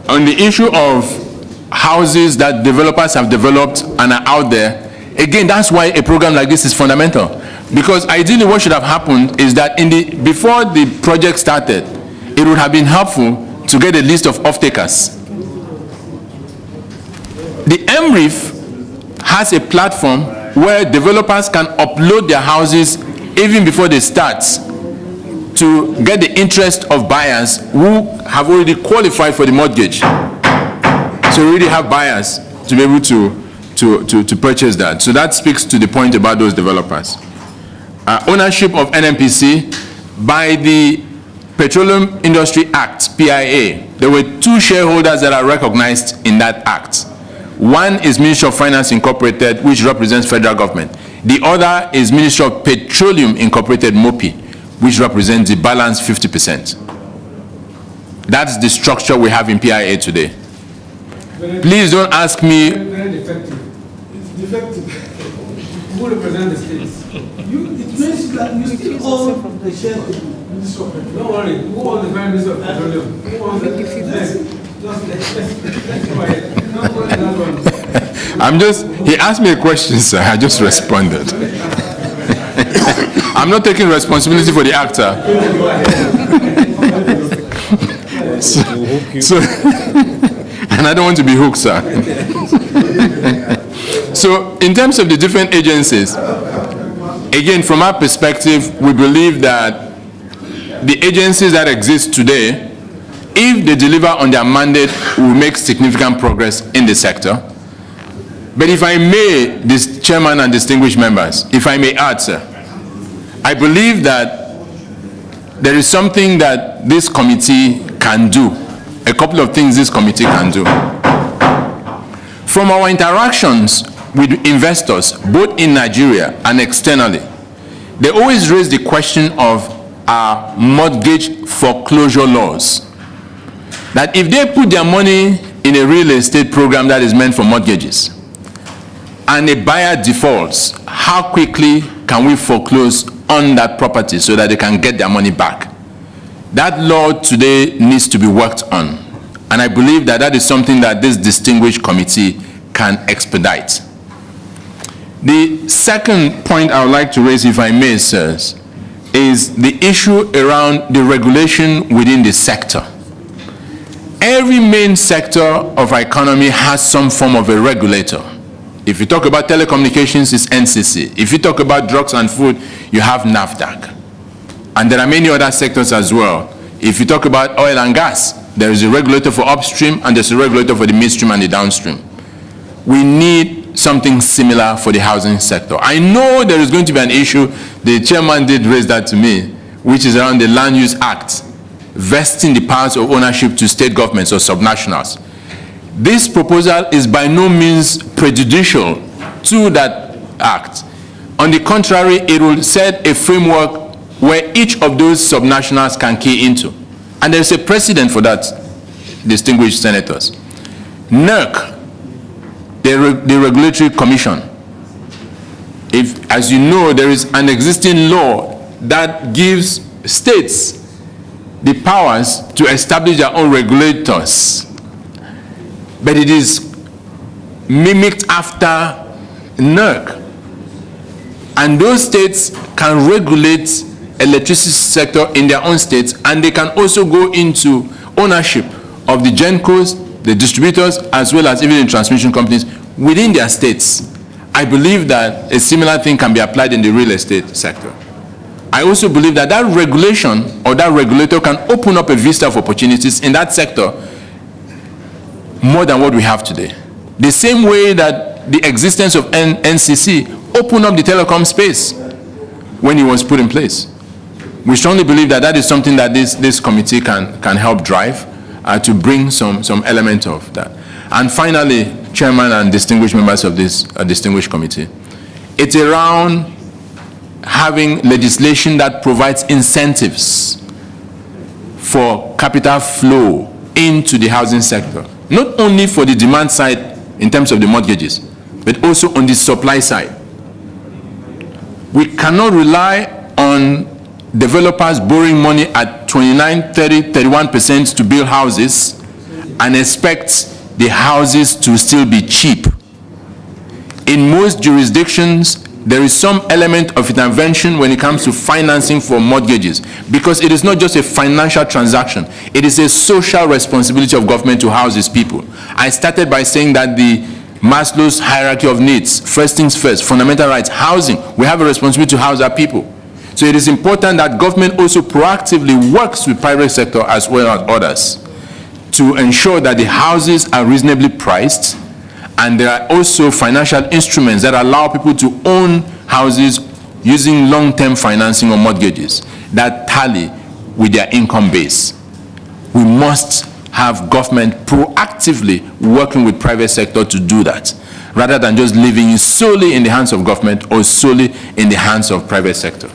On the issue of houses that developers have developed and are out there, again, that's why a program like this is fundamental. Because ideally what should have happened is that before the project started, it would have been helpful to get a list of off-takers. The MRIF has a platform where developers can upload their houses even before they start to get the interest of buyers who have already qualified for the mortgage. So we already have buyers to be able to purchase that. So that speaks to the point about those developers. Ownership of NNPC by the Petroleum Industry Act, PIA. There were 2 shareholders that are recognized in that act. One is Ministry of Finance Incorporated, which represents federal government. The other is Ministry of Petroleum Incorporated, MOPI, which represents the balance 50%. That's the structure we have in PIA today. Please don't ask me. Very defective. It's defective. Who represent the states? It means that you still own the share of the Ministry of Petroleum. Don't worry. Who owns the Prime Minister of Petroleum? Who owns the he asked me a question, sir. I just responded. I'm not taking responsibility for the actor. So and I don't want to be hooked, sir. So in terms of the different agencies, again, from our perspective, we believe that the agencies that exist today, if they deliver on their mandate, will make significant progress in the sector. But if I may, this chairman and distinguished members, if I may add, sir, I believe that there is something that this committee can do, a couple of things this committee can do. From our interactions with investors, both in Nigeria and externally, they always raise the question of our mortgage foreclosure laws. That if they put their money in a real estate program that is meant for mortgages, and a buyer defaults, how quickly can we foreclose on that property so that they can get their money back? That law today needs to be worked on. And I believe that that is something that this distinguished committee can expedite. The second point I would like to raise, if I may, sirs, is the issue around the regulation within the sector. Every main sector of our economy has some form of a regulator. If you talk about telecommunications, it's NCC. If you talk about drugs and food, you have NAFDAC. And there are many other sectors as well. If you talk about oil and gas, there is a regulator for upstream and there's a regulator for the midstream and the downstream. We need something similar for the housing sector. I know there is going to be an issue. The chairman did raise that to me, which is around the Land Use Act, vesting the powers of ownership to state governments or subnationals. This proposal is by no means prejudicial to that act. On the contrary, it will set a framework where each of those subnationals can key into. And there's a precedent for that, distinguished senators. NERC, the Regulatory Commission. If, as you know, there is an existing law that gives states the powers to establish their own regulators, but it is mimicked after NERC. And those states can regulate electricity sector in their own states, and they can also go into ownership of the GenCos, the distributors, as well as even the transmission companies within their states. I believe that a similar thing can be applied in the real estate sector. I also believe that that regulation or that regulator can open up a vista of opportunities in that sector more than what we have today. The same way that the existence of NCC opened up the telecom space when it was put in place. We strongly believe that that is something that this committee can help drive to bring some element of that. And finally, Chairman and distinguished members of this distinguished committee, it's around having legislation that provides incentives for capital flow into the housing sector, not only for the demand side in terms of the mortgages, but also on the supply side. We cannot rely on developers borrowing money at 29, 30, 31% to build houses and expect the houses to still be cheap. In most jurisdictions, there is some element of intervention when it comes to financing for mortgages, because it is not just a financial transaction, it is a social responsibility of government to house its people. I started by saying that the Maslow's hierarchy of needs, first things first, fundamental rights, housing, we have a responsibility to house our people. So it is important that government also proactively works with private sector as well as others to ensure that the houses are reasonably priced, and there are also financial instruments that allow people to own houses using long-term financing or mortgages that tally with their income base. We must have government proactively working with private sector to do that, rather than just leaving it solely in the hands of government or solely in the hands of private sector.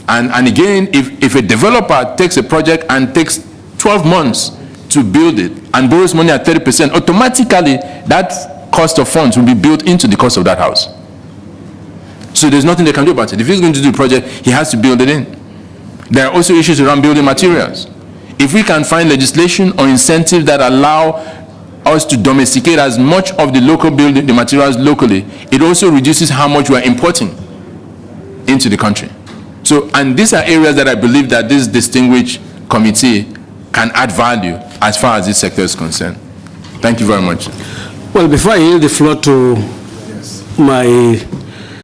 And again, if a developer takes a project and takes 12 months to build it and borrows money at 30%, automatically that cost of funds will be built into the cost of that house. So there's nothing they can do about it. If he's going to do the project, he has to build it in. There are also issues around building materials. If we can find legislation or incentives that allow us to domesticate as much of the local building, the materials locally, it also reduces how much we are importing into the country. So, and these are areas that I believe that this distinguished committee can add value as far as this sector is concerned. Thank you very much. Well, before I yield the floor to my